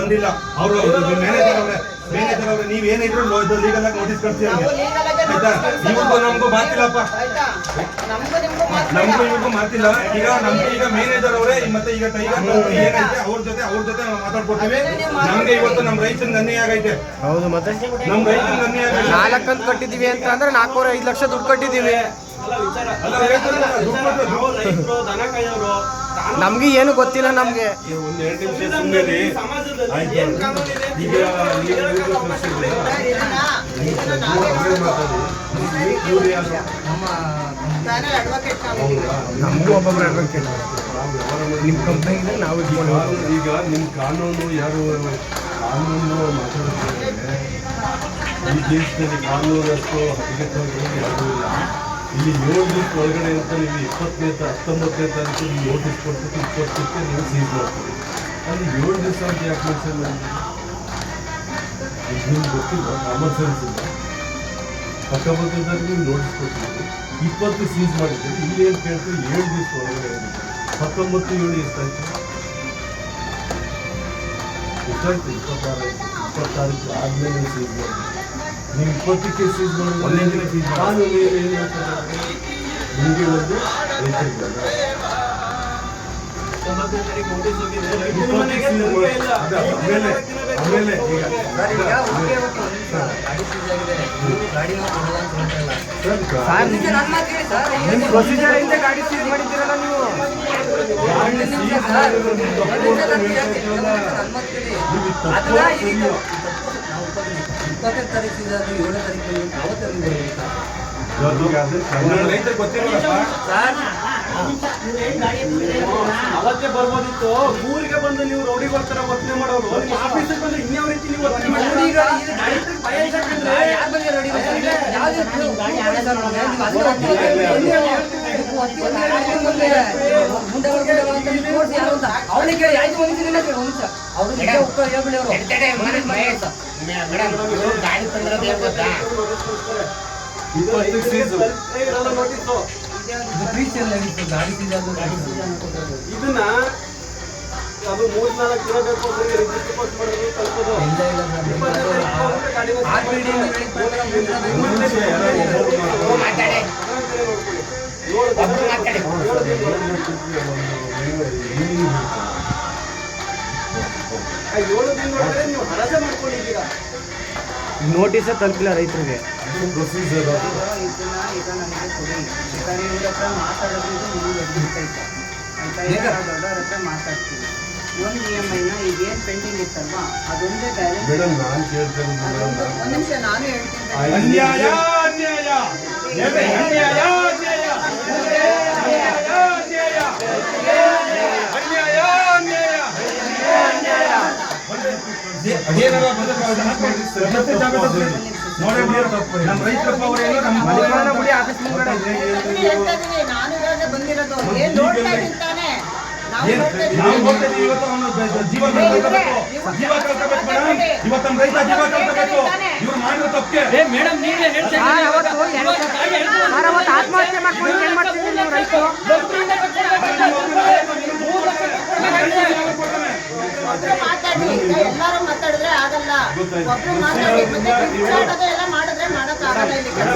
ಬಂದಿಲ್ಲ. ಅವರು ಮ್ಯಾನೇಜರ್ ಅವ್ರೆ ನೀವೇನಿದ್ರು ಲೀಗಲ್ ಆಗಿ ನೋಟಿಸ್ ಕಳ್ತೀವಿ ಆಯ್ತಾ. ಇವತ್ತು ನಮಗೂ ಮಾತಿಲ್ಲಪ್ಪ, ನಮಗೂ ಇವ್ರಿಗೂ ಮಾತಿಲ್ಲ. ಈಗ ಮ್ಯಾನೇಜರ್ ಅವರೇ ಮತ್ತೆ ಈಗ ಟೈಗರ್ ಏನೈತೆ ಅವ್ರ ಜೊತೆ ಮಾತಾಡ್ಕೊಡ್ತೀವಿ. ನಮ್ಗೆ ಇವತ್ತು ನಮ್ಮ ರೈತನಿಗೆ ಅನ್ಯಾಯ ಆಗೈತೆ. ಹೌದು, ಮತ್ತೆ ನಮ್ಮ ರೈತನಿಗೆ ಅನ್ಯಾಯ ಆಗೈತೆ. 4 ಅಂತ ಕಟ್ಟಿದೀವಿ ಅಂತ ಅಂದ್ರೆ 4-5 ಲಕ್ಷ ದುಡ್ಡು ಕಟ್ಟಿದೀವಿ. ನಮ್ಗೆ ಏನು ಗೊತ್ತಿಲ್ಲ. ನಮ್ಗೆ ಒಂದು 2 ನಿಮಿಷ ಸುಮ್ಮನೆ ನಮಗೂ ಒಬ್ಬೊಬ್ಬರು ಅಡ್ವೊಕೇಟ್ ನಿಮ್ಮ ಕಂಪ್ನಿಯಿಂದ ನಾವು ಇಟ್ಕೊಂಡು ಈಗ ನಿಮ್ಮ ಕಾನೂನು ಯಾರು ಕಾನೂನು ಮಾತಾಡುತ್ತಿದ್ದಾರೆ. ಈ ದೇಶದಲ್ಲಿ ಕಾನೂನಷ್ಟು ಹದಗೆಟ್ಟವರು ಯಾವುದೂ ಇಲ್ಲ. ಇಲ್ಲಿ 7 ದಿವಸ ಒಳಗಡೆ ಅಂತ ನೀವು 19ನೇ ತಾರೀಕು ನೀವು ನೋಟಿಸ್ ಕೊಡ್ತೀವಿ, 20ಕ್ಕೆ ನೀವು ಸೀಸ್ ಮಾಡ್ತೀವಿ. ಅಲ್ಲಿ 7 ದಿವಸ ಅಂತ ಯಾಕೆ ಮೆನ್ಷನ್ ಮಾಡಿದ್ವಿ? ನಿಮ್ಗೆ ಗೊತ್ತಿಲ್ಲ, ಕಾಮನ್ ಸೆನ್ಸ್ ಇಲ್ಲ. ಪಕ್ಕಬದ್ದದಲ್ಲಿ ನೀವು ನೋಟಿಸ್ ಕೊಡ್ತೀವಿ, 20 ಸೀಸ್ ಮಾಡಿದ್ದೀವಿ. ಇಲ್ಲಿ ಏನು ಕೇಳ್ತೀವಿ? 7 ದಿವಸ ಒಳಗಡೆ 19/7 ಎಷ್ಟಾಯ್ತು? 26 ಆದಮೇಲೆ ಸೀಸ್ ಮಾಡಿದ್ವಿ. ನೀವು 20ಕ್ಕೆ ಸೀಸ್ ಮಾಡಿ ಕಾನೂನು ಏನು ಹೇಳ್ತಾರೆ? ನಿಮಗೆ ಒಂದು ರೈತರಿಗೆ ಆಮೇಲೆ ನಿಮ್ಮ ಪ್ರೊಸೀಜರ್ ಇಂದ ಗಾಡಿ ಸೀಸ್ ಮಾಡಿದ್ದೀರಲ್ಲ ನೀವು. ರೈತರಿಗೆ ಗೊತ್ತಿರಲ್ಲ ಅವತ್ತೇ ಬರ್ಬೋದಿತ್ತು. ಊರಿಗೆ ಬಂದು ನೀವು ರೌಡಿಗಳ ತರ ವರ್ತನೆ ಮಾಡೋರು ನಿಮ್ಮ ಆಫೀಸಿಗೆ ಬಂದ್ರೆ ಇನ್ಯಾವ ರೀತಿ ನೀವು ವರ್ತನೆ ಮಾಡೋದು? ಇದನ್ನ ಅದು 3-4 ದಿನ ಬೇಕು ರಿಜಿಸ್ಟರ್ ಪೋಸ್ಟ್ ಮಾಡೋದು ತಲುಪೋದು. ನೀವು ಹರಾಜ ಮಾಡ್ಕೊಂಡಿದ್ದೀರಾ. ನೋಟಿಸೇ ತಲುಪಿಲ್ಲ ರೈತರಿಗೆ. ಪ್ರೊಸೀಜರ್ ಈಗ ನನಗೆ ಕೊಡಿ, ಬೇಕಾದ್ರೆ ಇವ್ರ ಹತ್ರ ಮಾತಾಡೋದು ದೊಡ್ಡವ್ರ ಹತ್ರ ಮಾತಾಡ್ತೀವಿ. ಒಂದು EMI-ನ ಈಗೇನು ಪೆಂಡಿಂಗ್ ಇತ್ತಲ್ವಾ ಅದೊಂದೇ ಬ್ಯಾಲೆನ್ಸ್. ಮೇಡಮ್ ನಾನು ಕೇಳ್ತೇನೆ, ಒಂದು ನಿಮಿಷ ನಾನು ಹೇಳ್ತೀನಿ. ಅನ್ಯಾಯ ಅನ್ಯಾಯ ಅನ್ಯಾಯ ನಾನು ಇವಾಗ ಬಂದಿರೋದು ಏನ್ ನೋಡ್ತಾ ಇದ್ದೀನಿ ತಾನೇ. ಜೀವ ಕಳ್ಕೋಬೇಕು ಮೇಡಮ್. ಇವತ್ತು ನಮ್ಮ ರೈತ ಜೀವ ಕಳ್ಕೋಬೇಕು. ಇವ್ರು ಮಾಡಿರೋ ತಪ್ಪಿಗೆ ಮೇಡಮ್ ನೀವೇ ಆತ್ಮಹತ್ಯೆ ಮಾಡ್ಕೊಂಡು ಏನ್ ಮಾಡ್ತಿದ್ದೀರಿ ನೀವು ರೈತರು? ಮಾತಾಡಿ, ಎಲ್ಲಾರು ಮಾತಾಡಿದ್ರೆ ಆಗಲ್ಲ. ಒಬ್ರು ಮಾತಾಡಿ ಮತ್ತೆ ಎಲ್ಲ ಮಾಡಿದ್ರೆ ಮಾಡಕ್ ಆಗಲ್ಲ. ಇಲ್ಲಿ ಕೆಲಸ